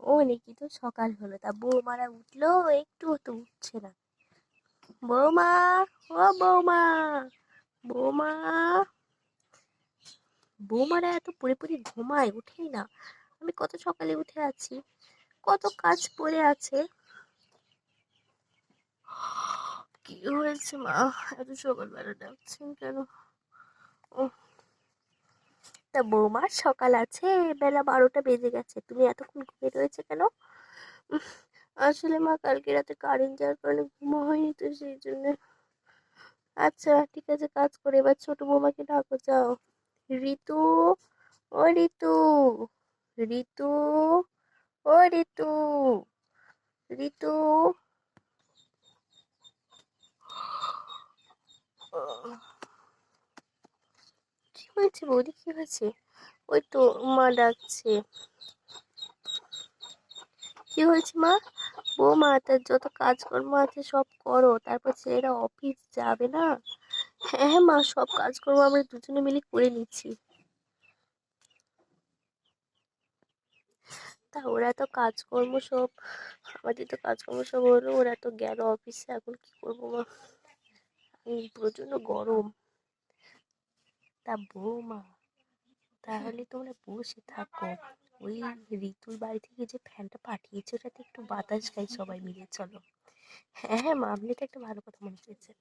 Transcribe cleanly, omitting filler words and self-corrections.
অনেকই তো সকাল হলো, তা বৌমারা উঠলো? একটু তো উঠছে না। বৌমা, ও বৌমা, বৌমা। বৌমারা এত পড়ে পড়ে ঘুমায়, উঠেই না। আমি কত সকালে উঠে আছি, কত কাজ পড়ে আছে। কি হয়েছে মা, এত সকালবেলা ডাকছেন কেন? উহ, তা বৌমার সকাল আছে, বেলা 12টা বেজে গেছে, তুমি এতক্ষণ ঘুমিয়ে রয়েছে কেন? উহ, আসলে মা কালকে রাতে কারেন্ট যাওয়ার কারণে ঘুমো হয়নি, তো সেই জন্য। আচ্ছা ঠিক আছে, কাজ করে এবার ছোট বৌমাকে ডাকো, যাও। ঋতু, ও ঋতু, ঋতু, ও ঋতু, ঋতু। কি হয়েছে বৌদি, কি হয়েছে? ওই তো মা ডাকছে। কি হয়েছে মা? বৌমা, তার যত কাজকর্ম আছে সব করো, তারপর ছেলেরা অফিস যাবে না। হ্যাঁ হ্যাঁ মা, সব কাজকর্ম আমরা দুজনে মিলে করে নিচ্ছি। তা ওরা তো কাজকর্ম সব, আমাদের তো কাজকর্ম সব হলো, ওরা তো গেল অফিসে, এখন কি করবো মা? প্রচন্ড গরম। তা বৌমা, তাহলে তোমরা বসে থাকো, ওই ঋতুর বাড়ি থেকে যে ফ্যানটা পাঠিয়েছে ওটাতে একটু বাতাস খাই সবাই মিলে, চলো। হ্যাঁ হ্যাঁ মা, আপনি তো একটা ভালো কথা মনে করেছেন।